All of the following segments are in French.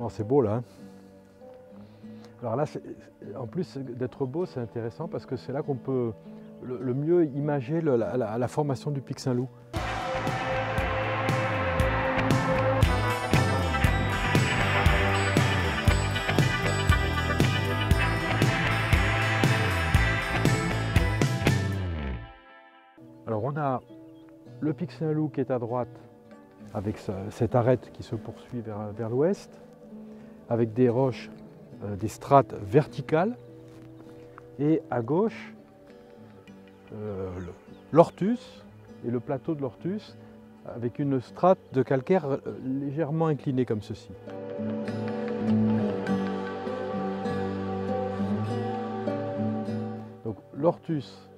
Oh, c'est beau là. Hein. Alors là, en plus d'être beau, c'est intéressant parce que c'est là qu'on peut le mieux imager la formation du pic Saint-Loup. Alors on a le pic Saint-Loup qui est à droite avec cette arête qui se poursuit vers l'ouest, avec des roches, des strates verticales, et à gauche l'Ortus et le plateau de l'Ortus avec une strate de calcaire légèrement inclinée comme ceci. Donc l'Ortus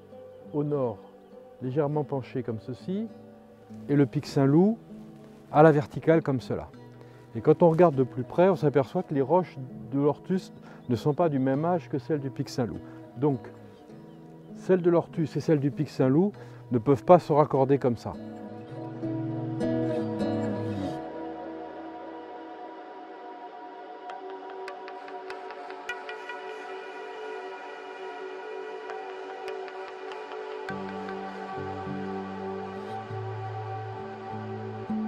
au nord légèrement penché comme ceci et le pic Saint-Loup à la verticale comme cela. Et quand on regarde de plus près, on s'aperçoit que les roches de l'Ortus ne sont pas du même âge que celles du pic Saint-Loup. Donc celles de l'Ortus et celles du pic Saint-Loup ne peuvent pas se raccorder comme ça.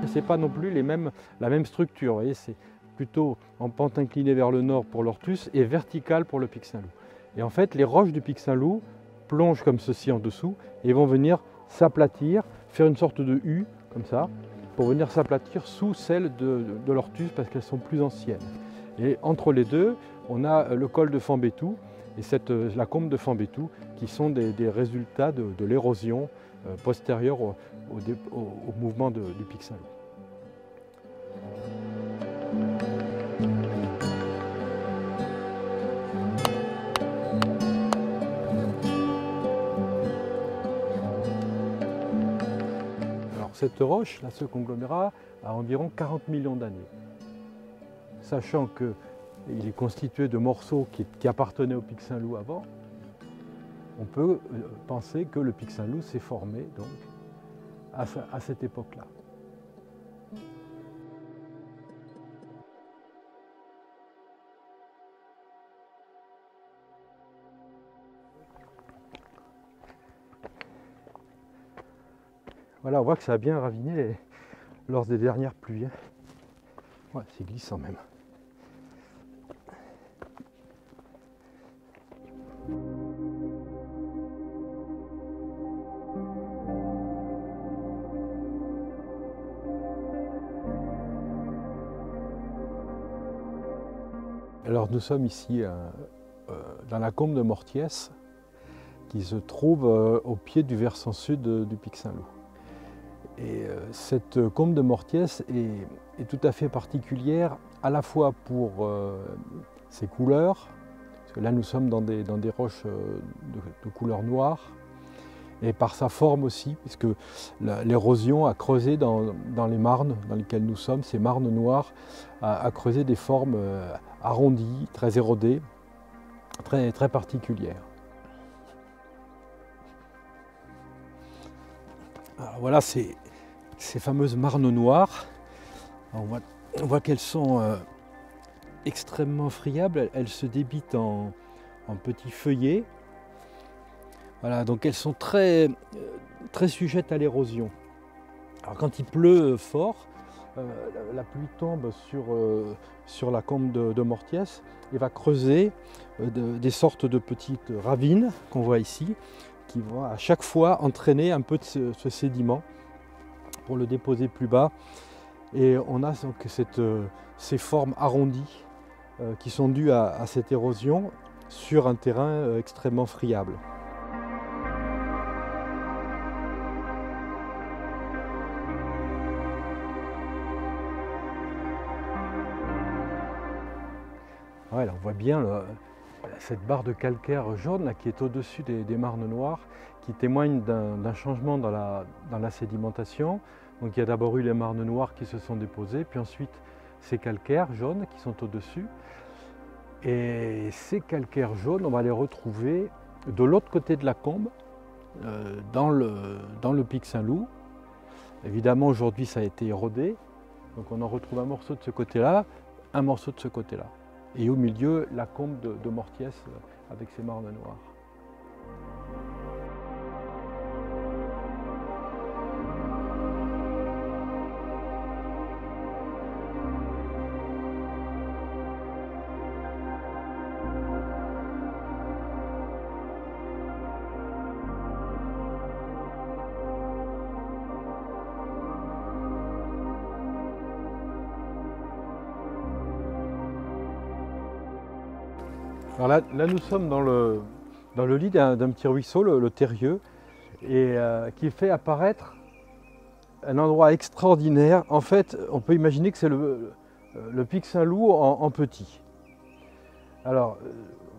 Ce n'est pas non plus la même structure, vous voyez, c'est plutôt en pente inclinée vers le nord pour l'Ortus et verticale pour le pic Saint-Loup. Et en fait, les roches du pic Saint-Loup plongent comme ceci en dessous et vont venir s'aplatir, faire une sorte de U, comme ça, pour venir s'aplatir sous celles de l'Ortus parce qu'elles sont plus anciennes. Et entre les deux, on a le col de Fambétou et la combe de Fambétou qui sont des résultats de l'érosion postérieure au mouvement du pic Saint-Loup. Cette roche, là, ce conglomérat, a environ 40 millions d'années. Sachant qu'il est constitué de morceaux qui appartenaient au pic Saint-Loup avant, on peut penser que le pic Saint-Loup s'est formé donc, à cette époque-là. Voilà, on voit que ça a bien raviné lors des dernières pluies. Ouais, c'est glissant même. Alors nous sommes ici dans la combe de Mortiès qui se trouve au pied du versant sud du pic Saint-Loup. Et cette combe de Mortiès est tout à fait particulière à la fois pour ses couleurs, parce que là nous sommes dans des roches de couleur noire, et par sa forme aussi, puisque l'érosion a creusé dans les marnes dans lesquelles nous sommes, ces marnes noires, a creusé des formes arrondies, très érodées, très particulières. Alors voilà ces fameuses marnes noires. On voit qu'elles sont extrêmement friables, elles se débitent en petits feuillets. Voilà, donc elles sont très sujettes à l'érosion. Alors quand il pleut fort, la pluie tombe sur la combe de Mortiès et va creuser des sortes de petites ravines qu'on voit ici, qui vont à chaque fois entraîner un peu de ce sédiment pour le déposer plus bas. Et on a donc ces formes arrondies qui sont dues à cette érosion sur un terrain extrêmement friable. Ouais, là, on voit bien cette barre de calcaire jaune là, qui est au-dessus des marnes noires, qui témoigne d'un changement dans la sédimentation. Donc il y a d'abord eu les marnes noires qui se sont déposées, puis ensuite ces calcaires jaunes qui sont au-dessus. Et ces calcaires jaunes, on va les retrouver de l'autre côté de la combe, dans le pic Saint-Loup. Évidemment aujourd'hui ça a été érodé, donc on en retrouve un morceau de ce côté-là. un morceau de ce côté-là. Et au milieu, la combe de Mortiès avec ses marnes noires. Alors là, nous sommes dans le lit d'un petit ruisseau, le Terrieux, et qui fait apparaître un endroit extraordinaire. En fait, on peut imaginer que c'est le pic Saint-Loup en petit. Alors,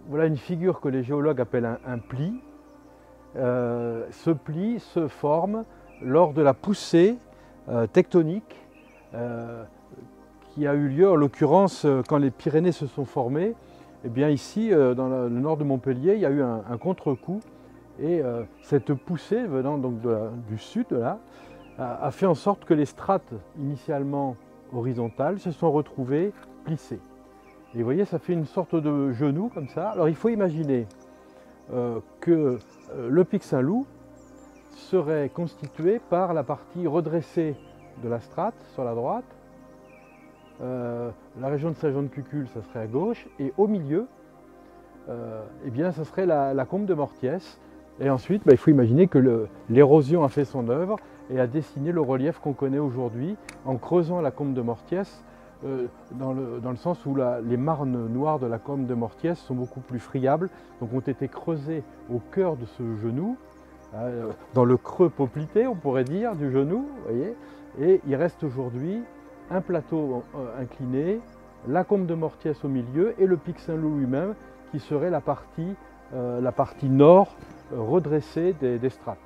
voilà une figure que les géologues appellent un pli. Ce pli se forme lors de la poussée tectonique qui a eu lieu, en l'occurrence, quand les Pyrénées se sont formées. Eh bien ici, dans le nord de Montpellier, il y a eu un contre-coup et cette poussée venant donc du sud là, a fait en sorte que les strates initialement horizontales se sont retrouvées plissées. Et vous voyez, ça fait une sorte de genou comme ça. Alors il faut imaginer que le pic Saint-Loup serait constitué par la partie redressée de la strate sur la droite. La région de Saint-Jean-de-Cuculles, ça serait à gauche, et au milieu, eh bien, ça serait la combe de Mortiès. Et ensuite, il faut imaginer que l'érosion a fait son œuvre et a dessiné le relief qu'on connaît aujourd'hui en creusant la combe de Mortiès, dans le sens où les marnes noires de la combe de Mortiès sont beaucoup plus friables, donc ont été creusées au cœur de ce genou, dans le creux poplité, on pourrait dire, du genou, vous voyez, et il reste aujourd'hui un plateau incliné, la combe de Mortiès au milieu et le pic Saint-Loup lui-même qui serait la partie nord redressée des strates.